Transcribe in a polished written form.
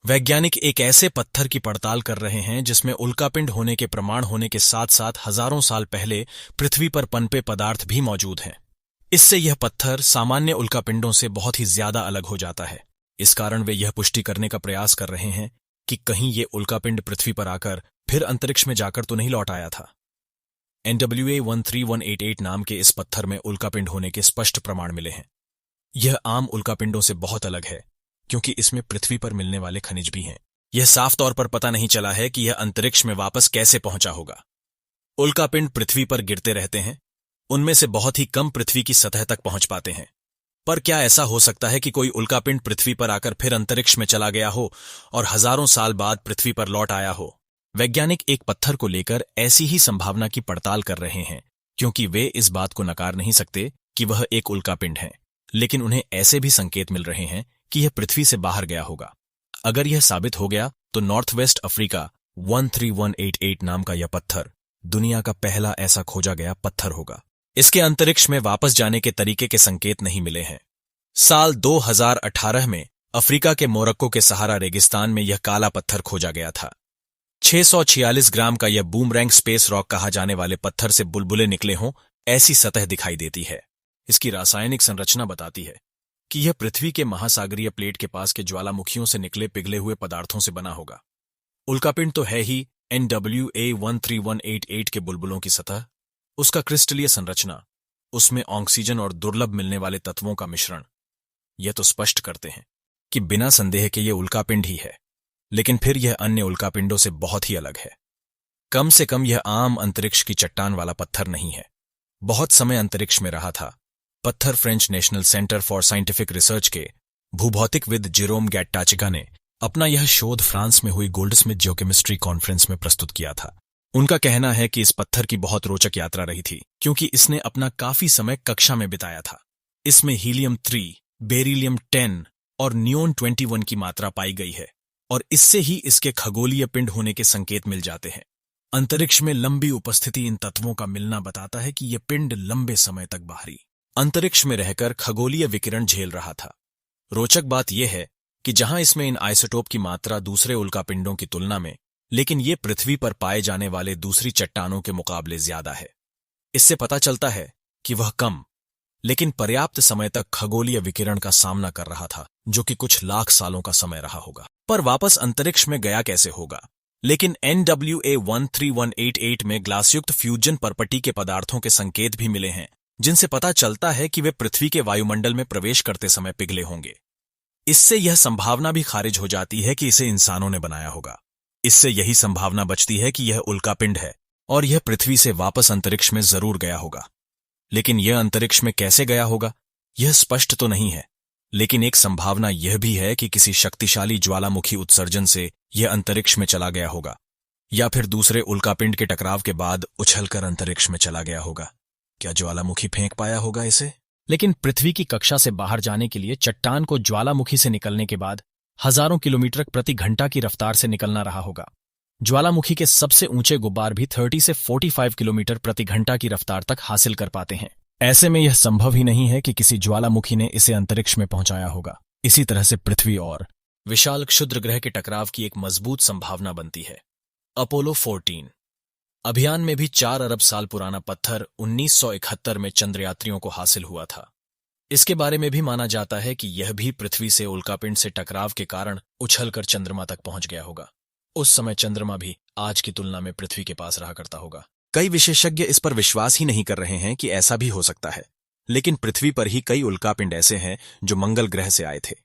वैज्ञानिक एक ऐसे पत्थर की पड़ताल कर रहे हैं जिसमें उल्कापिंड होने के प्रमाण होने के साथ साथ हजारों साल पहले पृथ्वी पर पनपे पदार्थ भी मौजूद हैं। इससे यह पत्थर सामान्य उल्कापिंडों से बहुत ही ज्यादा अलग हो जाता है। इस कारण वे यह पुष्टि करने का प्रयास कर रहे हैं कि कहीं ये उल्कापिंड पृथ्वी पर आकर फिर अंतरिक्ष में जाकर तो नहीं लौट आया था। NWA 13188 नाम के इस पत्थर में उल्कापिंड होने के स्पष्ट प्रमाण मिले हैं। यह आम उल्कापिंडों से बहुत अलग है क्योंकि इसमें पृथ्वी पर मिलने वाले खनिज भी हैं। यह साफ तौर पर पता नहीं चला है कि यह अंतरिक्ष में वापस कैसे पहुंचा होगा। उल्कापिंड पृथ्वी पर गिरते रहते हैं, उनमें से बहुत ही कम पृथ्वी की सतह तक पहुंच पाते हैं। पर क्या ऐसा हो सकता है कि कोई उल्कापिंड पृथ्वी पर आकर फिर अंतरिक्ष में चला गया हो और हजारों साल बाद पृथ्वी पर लौट आया हो? वैज्ञानिक एक पत्थर को लेकर ऐसी ही संभावना की पड़ताल कर रहे हैं क्योंकि वे इस बात को नकार नहीं सकते कि वह एक उल्कापिंड है, लेकिन उन्हें ऐसे भी संकेत मिल रहे हैं कि यह पृथ्वी से बाहर गया होगा। अगर यह साबित हो गया तो नॉर्थ वेस्ट अफ्रीका 13188 नाम का यह पत्थर दुनिया का पहला ऐसा खोजा गया पत्थर होगा। इसके अंतरिक्ष में वापस जाने के तरीके के संकेत नहीं मिले हैं। साल 2018 में अफ्रीका के मोरक्को के सहारा रेगिस्तान में यह काला पत्थर खोजा गया था। 646 ग्राम का यह बूमरैंग स्पेस रॉक कहा जाने वाले पत्थर से बुलबुले निकले हों ऐसी सतह दिखाई देती है। इसकी रासायनिक संरचना बताती है कि यह पृथ्वी के महासागरीय प्लेट के पास के ज्वालामुखियों से निकले पिघले हुए पदार्थों से बना होगा। उल्कापिंड तो है ही NWA 13188 के बुलबुलों की सतह, उसका क्रिस्टलीय संरचना, उसमें ऑक्सीजन और दुर्लभ मिलने वाले तत्वों का मिश्रण, यह तो स्पष्ट करते हैं कि बिना संदेह के यह उल्कापिंड ही है। लेकिन फिर यह अन्य उल्कापिंडों से बहुत ही अलग है। कम से कम यह आम अंतरिक्ष की चट्टान वाला पत्थर नहीं है। बहुत समय अंतरिक्ष में रहा था। पत्थर French national centre for scientific research के भूभौतिकविद जेरोम गैट्टाचिका ने अपना यह शोध फ्रांस में हुई गोल्डस्मिथ जियोकेमिस्ट्री कॉन्फ्रेंस में प्रस्तुत किया था। उनका कहना है कि इस पत्थर की बहुत रोचक यात्रा रही थी क्योंकि इसने अपना काफी समय कक्षा में बिताया था। इसमें हीलियम 3, बेरिलियम 10 और नियोन 21 की मात्रा पाई गई है और इससे ही इसके खगोलीय पिंड होने के संकेत मिल जाते हैं। अंतरिक्ष में लंबी उपस्थिति इन तत्वों का मिलना बताता है कि यह पिंड लंबे समय तक बाहरी अंतरिक्ष में रहकर खगोलीय विकिरण झेल रहा था। रोचक बात यह है कि जहां इसमें इन आइसोटोप की मात्रा दूसरे उल्कापिंडों की तुलना में, लेकिन ये पृथ्वी पर पाए जाने वाले दूसरी चट्टानों के मुकाबले ज्यादा है। इससे पता चलता है कि वह कम लेकिन पर्याप्त समय तक खगोलीय विकिरण का सामना कर रहा था, जो कि कुछ लाख सालों का समय रहा होगा। पर वापस अंतरिक्ष में गया कैसे होगा? लेकिन NWA 13188 में ग्लासयुक्त फ्यूजन परपटी के पदार्थों के संकेत भी मिले हैं जिनसे पता चलता है कि वे पृथ्वी के वायुमंडल में प्रवेश करते समय पिघले होंगे। इससे यह संभावना भी खारिज हो जाती है कि इसे इंसानों ने बनाया होगा। इससे यही संभावना बचती है कि यह उल्कापिंड है और यह पृथ्वी से वापस अंतरिक्ष में जरूर गया होगा। लेकिन यह अंतरिक्ष में कैसे गया होगा, यह स्पष्ट तो नहीं है। लेकिन एक संभावना यह भी है कि किसी शक्तिशाली ज्वालामुखी उत्सर्जन से यह अंतरिक्ष में चला गया होगा या फिर दूसरे उल्कापिंड के टकराव के बाद उछलकर अंतरिक्ष में चला गया होगा। क्या ज्वालामुखी फेंक पाया होगा इसे? लेकिन पृथ्वी की कक्षा से बाहर जाने के लिए चट्टान को ज्वालामुखी से निकलने के बाद हजारों किलोमीटर प्रति घंटा की रफ्तार से निकलना रहा होगा। ज्वालामुखी के सबसे ऊंचे गुब्बार भी 30 से 45 किलोमीटर प्रति घंटा की रफ्तार तक हासिल कर पाते हैं। ऐसे में यह संभव ही नहीं है कि किसी ज्वालामुखी ने इसे अंतरिक्ष में पहुंचाया होगा। इसी तरह से पृथ्वी और विशाल क्षुद्र ग्रह के टकराव की एक मजबूत संभावना बनती है। अपोलो 14 अभियान में भी 4 अरब साल पुराना पत्थर 1971 में चंद्रयात्रियों को हासिल हुआ था। इसके बारे में भी माना जाता है कि यह भी पृथ्वी से उल्कापिंड से टकराव के कारण उछलकर चंद्रमा तक पहुंच गया होगा। उस समय चंद्रमा भी आज की तुलना में पृथ्वी के पास रहा करता होगा। कई विशेषज्ञ इस पर विश्वास ही नहीं कर रहे हैं कि ऐसा भी हो सकता है, लेकिन पृथ्वी पर ही कई उल्कापिंड ऐसे हैं जो मंगल ग्रह से आए थे।